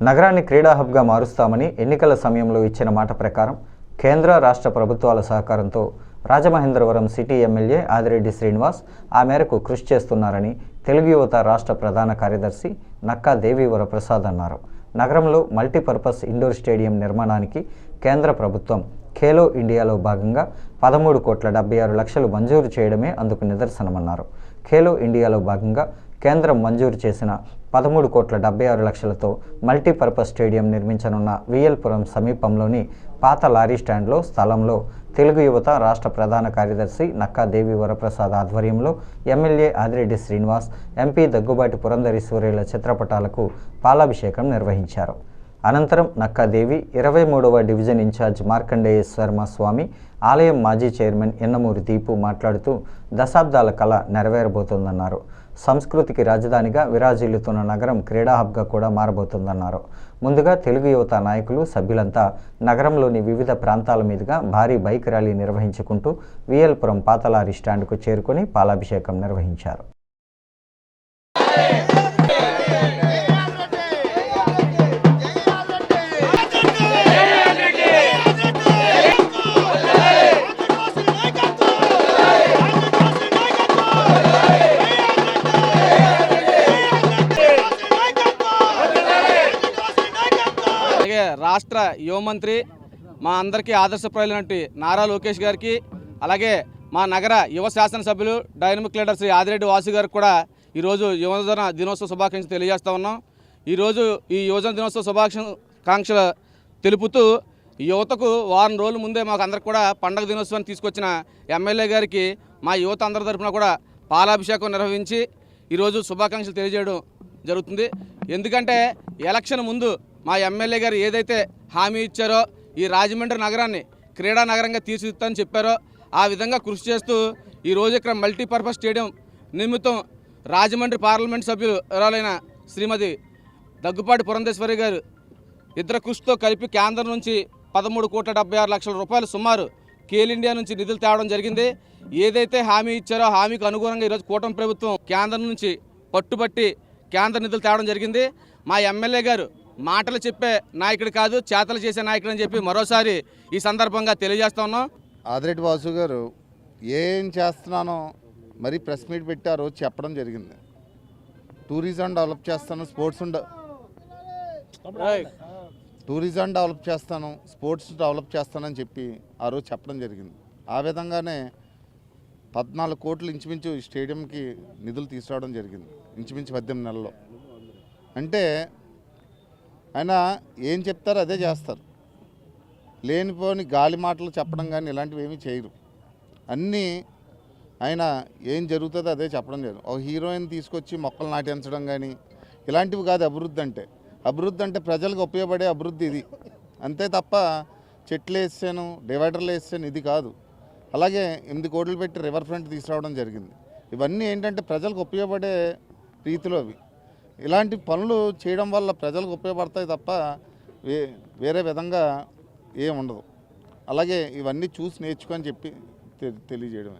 నగరాన్ని క్రీడా హబ్గా మారుస్తామని ఎన్నికల సమయంలో ఇచ్చిన మాట ప్రకారం కేంద్ర రాష్ట్ర ప్రభుత్వాల సహకారంతో రాజమహేంద్రవరం సిటీ ఎమ్మెల్యే ఆదిరెడ్డి శ్రీనివాస్ ఆ మేరకు కృషి చేస్తున్నారని తెలుగు యువత రాష్ట్ర ప్రధాన కార్యదర్శి నక్కా దేవి వరప్రసాద్ అన్నారు. నగరంలో మల్టీపర్పస్ ఇండోర్ స్టేడియం నిర్మాణానికి కేంద్ర ప్రభుత్వం ఖేలో ఇండియాలో భాగంగా 13,76,00,000 మంజూరు చేయడమే అందుకు నిదర్శనమన్నారు. ఖేలో ఇండియాలో భాగంగా కేంద్రం మంజూరు చేసిన 13,76,00,000తో మల్టీపర్పస్ స్టేడియం నిర్మించనున్న విఎల్పురం సమీపంలోని పాత లారీ స్టాండ్లో స్థలంలో తెలుగు యువత రాష్ట్ర ప్రధాన కార్యదర్శి నక్కా దేవి వరప్రసాద్ ఆధ్వర్యంలో ఎమ్మెల్యే ఆదిరెడ్డి శ్రీనివాస్, ఎంపీ దగ్గుబాటి పురంధరేశ్వరుల చిత్రపటాలకు పాలాభిషేకం నిర్వహించారు. అనంతరం నక్కాదేవి 23వ డివిజన్ ఇన్ఛార్జ్ మార్కండేయశర్మ స్వామి, ఆలయం మాజీ చైర్మన్ ఎన్నమూరి దీపు మాట్లాడుతూ దశాబ్దాల కళ నెరవేరబోతోందన్నారు. సంస్కృతికి రాజధానిగా విరాజిల్లుతున్న నగరం క్రీడా హబ్గా కూడా మారబోతోందన్నారు. ముందుగా తెలుగు యువత నాయకులు, సభ్యులంతా నగరంలోని వివిధ ప్రాంతాల మీదుగా భారీ బైక్ ర్యాలీ నిర్వహించుకుంటూ విఎల్పురం పాతలారీ స్టాండ్కు చేరుకొని పాలాభిషేకం నిర్వహించారు. రాష్ట్ర యువమంత్రి, మా అందరికీ ఆదర్శప్రాయులైనటువంటి నారా లోకేష్ గారికి, అలాగే మా నగర యువ శాసనసభ్యులు డైనమిక్ లీడర్ శ్రీ ఆదిరెడ్డి వాసు గారికి కూడా ఈరోజు యువజన దినోత్సవ శుభాకాంక్షలు తెలియజేస్తా ఉన్నాం. ఈరోజు ఈ యువజన దినోత్సవ శుభాకాంక్షలు తెలుపుతూ యువతకు వారం రోజుల ముందే మాకు అందరికి కూడా పండగ దినోత్సవాన్ని తీసుకొచ్చిన ఎమ్మెల్యే గారికి మా యువత అందరి తరఫున కూడా పాలాభిషేకం నిర్వహించి ఈరోజు శుభాకాంక్షలు తెలియజేయడం జరుగుతుంది. ఎందుకంటే ఎలక్షన్ ముందు మా ఎమ్మెల్యే గారు ఏదైతే హామీ ఇచ్చారో ఈ రాజమండ్రి నగరాన్ని క్రీడా నగరంగా తీర్చిదిద్దామని చెప్పారో ఆ విధంగా కృషి చేస్తూ ఈరోజు ఇక్కడ మల్టీపర్పస్ స్టేడియం నిమిత్తం రాజమండ్రి పార్లమెంట్ సభ్యులు ఎవరైన శ్రీమతి దగ్గుపాటి పురంధేశ్వరి గారు ఇద్దరు కృషితో కలిపి కేంద్రం నుంచి 13,76,00,000 రూపాయలు సుమారు ఖేల్ ఇండియా నుంచి నిధులు తేవడం జరిగింది. ఏదైతే హామీ ఇచ్చారో హామీకి అనుగుణంగా ఈరోజు కూటమి ప్రభుత్వం కేంద్రం నుంచి పట్టుబట్టి కేంద్ర నిధులు తేవడం జరిగింది. మా ఎమ్మెల్యే గారు మాటలు చెప్పే నాయకుడు కాదు, చేతలు చేసే నాయకుడు అని చెప్పి మరోసారి ఈ సందర్భంగా తెలియజేస్తా ఉన్నాం. ఆదిరెడ్డి వాసు గారు ఏం చేస్తున్నానో మరి ప్రెస్ మీట్ పెట్టారో చెప్పడం జరిగింది. టూరిజం డెవలప్ చేస్తాను, టూరిజం డెవలప్ చేస్తాను, స్పోర్ట్స్ డెవలప్ చేస్తానని చెప్పి ఆ రోజు చెప్పడం జరిగింది. ఆ విధంగానే 14 కోట్లు ఇంచుమించు స్టేడియంకి నిధులు తీసుకురావడం జరిగింది, ఇంచుమించు 18 నెలల్లో. అంటే ఆయన ఏం చెప్తారో అదే చేస్తారు. లేనిపోని గాలి మాటలు చెప్పడం కానీ ఇలాంటివి ఏమీ చేయరు. అన్నీ ఆయన ఏం జరుగుతుందో అదే చెప్పడం జరిగింది. ఒక హీరోయిన్ తీసుకొచ్చి మొక్కలు నాటించడం కానీ ఇలాంటివి కాదు అభివృద్ధి అంటే. అభివృద్ధి అంటే ప్రజలకు ఉపయోగపడే అభివృద్ధి ఇది, అంతే తప్ప చెట్లు వేసాను, డివైడర్లు వేసాను ఇది కాదు. అలాగే 8 కోట్లు పెట్టి రివర్ ఫ్రంట్ తీసుకురావడం జరిగింది. ఇవన్నీ ఏంటంటే ప్రజలకు ఉపయోగపడే రీతిలో అవి. ఇలాంటి పనులు చేయడం వల్ల ప్రజలకు ఉపయోగపడతాయి తప్ప వేరే విధంగా ఏం ఉండదు. అలాగే ఇవన్నీ చూసి నేర్చుకొని చెప్పి తెలియజేయడమే.